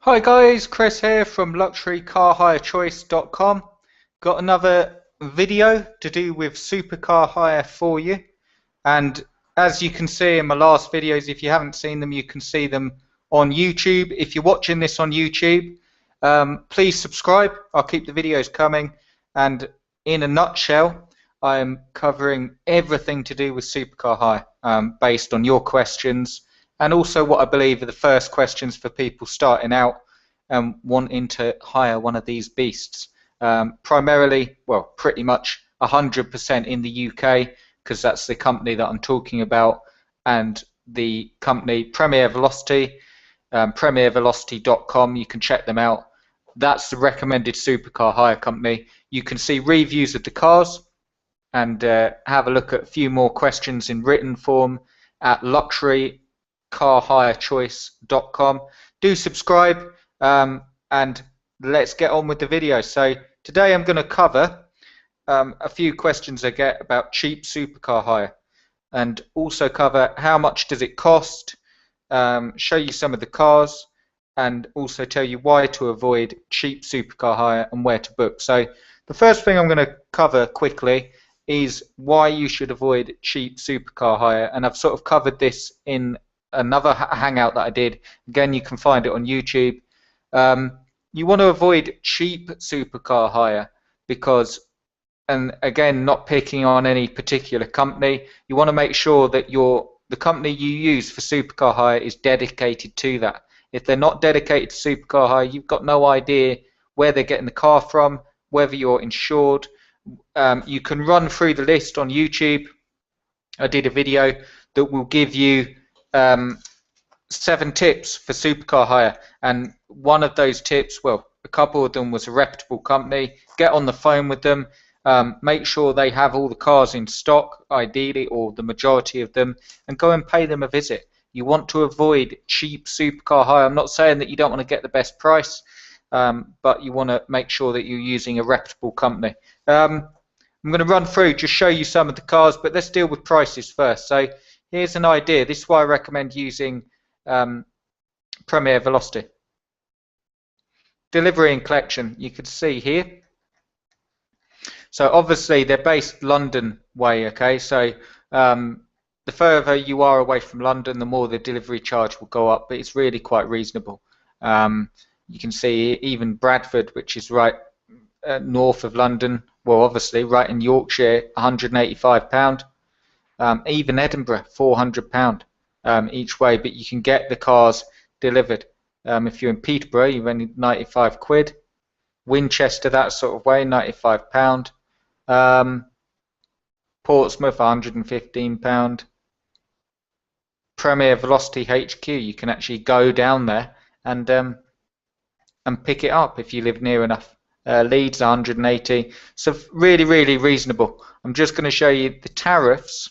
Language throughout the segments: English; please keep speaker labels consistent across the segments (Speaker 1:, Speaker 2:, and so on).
Speaker 1: Hi guys, Chris here from luxurycarhirechoice.com. Got another video to do with supercar hire for you. And as you can see in my last videos, if you haven't seen them, you can see them on YouTube. If you're watching this on YouTube, please subscribe. I'll keep the videos coming. And in a nutshell, I'm covering everything to do with supercar hire based on your questions and also what I believe are the first questions for people starting out and wanting to hire one of these beasts. Primarily, well, pretty much 100% in the UK, because that's the company that I'm talking about, and the company Premier Velocity, premiervelocity.com. You can check them out. That's the recommended supercar hire company. You can see reviews of the cars and have a look at a few more questions in written form at luxurycarhirechoice.com. Do subscribe, and let's get on with the video. So today I'm going to cover a few questions I get about cheap supercar hire, and also cover how much does it cost, show you some of the cars, and also tell you why to avoid cheap supercar hire and where to book. So the first thing I'm going to cover quickly is why you should avoid cheap supercar hire, and I've sort of covered this in another hangout that I did. Again, you can find it on YouTube. You want to avoid cheap supercar hire because, and again, not picking on any particular company, you want to make sure that the company you use for supercar hire is dedicated to that. If they're not dedicated to supercar hire, you've got no idea where they're getting the car from, whether you're insured. You can run through the list on YouTube. I did a video that will give you 7 tips for supercar hire, and one of those tips, well, a couple of them was a reputable company. Get on the phone with them, make sure they have all the cars in stock, ideally, or the majority of them, and go and pay them a visit. You want to avoid cheap supercar hire. I'm not saying that you don't want to get the best price, but you want to make sure that you're using a reputable company. I'm going to run through, just show you some of the cars, but let's deal with prices first. So here's an idea. This is why I recommend using Premier Velocity. Delivery and collection, you can see here. So obviously they're based London way, okay? So the further you are away from London, the more the delivery charge will go up, but it's really quite reasonable. You can see even Bradford, which is right north of London, well, obviously right in Yorkshire, £185. Even Edinburgh, £400 each way, but you can get the cars delivered. If you're in Peterborough, you've only 95 quid. Winchester, that sort of way, £95. Portsmouth, £115. Premier Velocity HQ, you can actually go down there and pick it up if you live near enough. Leeds, 180. So really, really reasonable. I'm just going to show you the tariffs.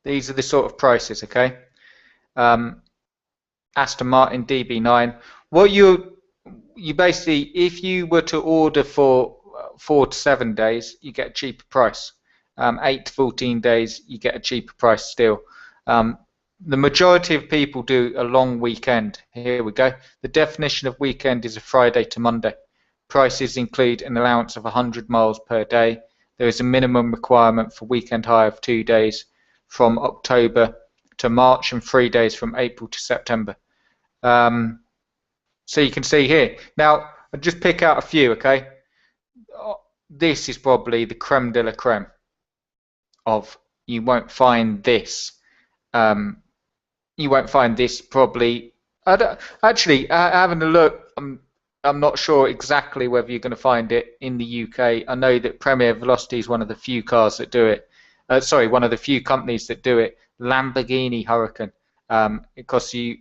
Speaker 1: These are the sort of prices, okay? Aston Martin DB9. What you basically, if you were to order for 4 to 7 days, you get a cheaper price. 8 to 14 days, you get a cheaper price still. The majority of people do a long weekend. Here we go. The definition of weekend is a Friday to Monday. Prices include an allowance of 100 miles per day. There is a minimum requirement for weekend hire of 2 days from October to March and 3 days from April to September. So you can see here. Now, I'll just pick out a few, okay? This is probably the creme de la creme of, you won't find this. You won't find this probably. Actually, having a look, I'm not sure exactly whether you're going to find it in the UK. I know that Premier Velocity is one of the few cars that do it. Sorry, one of the few companies that do it. Lamborghini Huracan. It costs you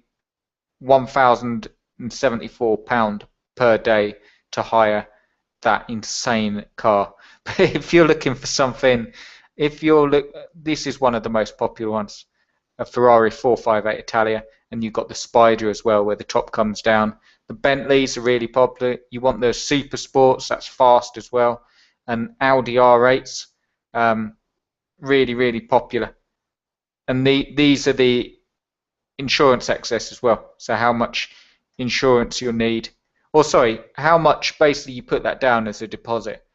Speaker 1: £1,074 per day to hire that insane car. But if you're looking for something, this is one of the most popular ones. A Ferrari 458 Italia, and you've got the Spider as well, where the top comes down. The Bentleys are really popular. You want the Super Sports, that's fast as well, and Audi R8s, really, really popular. And these are the insurance excess as well. So how much insurance you'll need, or sorry, how much basically you put that down as a deposit.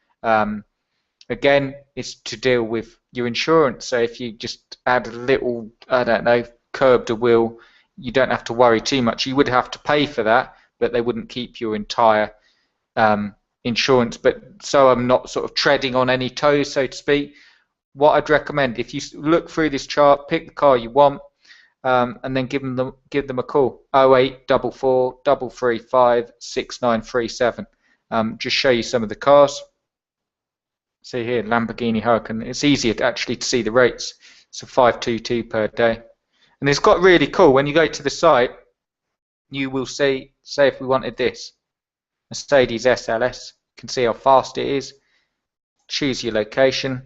Speaker 1: Again, it's to deal with your insurance. So if you just add a little, I don't know, curb to wheel, you don't have to worry too much. You would have to pay for that, but they wouldn't keep your entire insurance. But so I'm not sort of treading on any toes, so to speak. What I'd recommend, if you look through this chart, pick the car you want, and then give them a call. 0844 335 6937. Just show you some of the cars. See here, Lamborghini Huracan. It's easier actually to see the rates. So 522 per day, and it's got really cool. When you go to the site, you will see. Say if we wanted this Mercedes SLS, you can see how fast it is. Choose your location,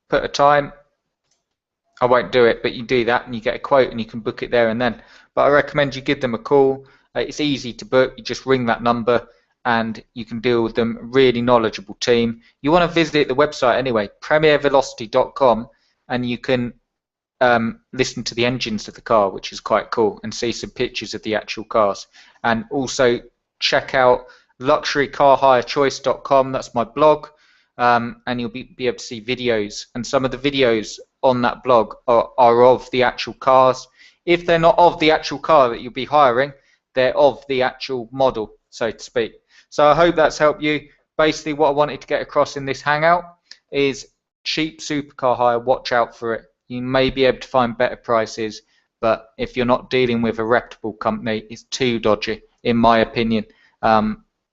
Speaker 1: put a time. I won't do it, but you do that and you get a quote and you can book it there and then. But I recommend you give them a call. It's easy to book. You just ring that number and you can deal with them. Really knowledgeable team. You want to visit the website anyway, premiervelocity.com, and you can listen to the engines of the car, which is quite cool, and see some pictures of the actual cars. And also check out luxurycarhirechoice.com. That's my blog, and you'll be able to see videos, and some of the videos on that blog are of the actual cars. If they're not of the actual car that you'll be hiring, they're of the actual model, so to speak. So I hope that's helped you. Basically what I wanted to get across in this hangout is cheap supercar hire. Watch out for it. You may be able to find better prices, but if you're not dealing with a reputable company, it's too dodgy, in my opinion.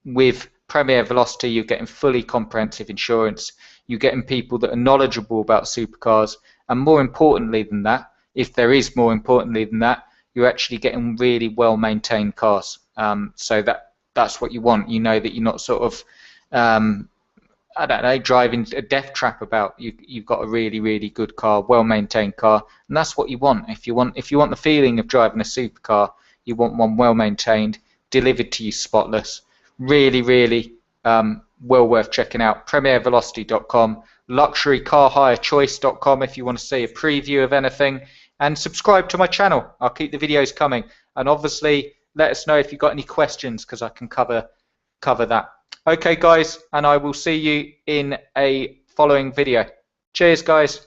Speaker 1: With Premier Velocity, you're getting fully comprehensive insurance. You're getting people that are knowledgeable about supercars, and more importantly than that, if there is more importantly than that, you're actually getting really well-maintained cars. So that's what you want. You know that you're not sort of I don't know, driving a death trap about. You've got a really, really good car, well-maintained car, and that's what you want. If you want the feeling of driving a supercar, you want one well-maintained, delivered to you spotless. Really, really well worth checking out. PremierVelocity.com, LuxuryCarHireChoice.com if you want to see a preview of anything, and subscribe to my channel. I'll keep the videos coming, and obviously let us know if you've got any questions, because I can cover that. Okay guys, and I will see you in a following video. Cheers guys.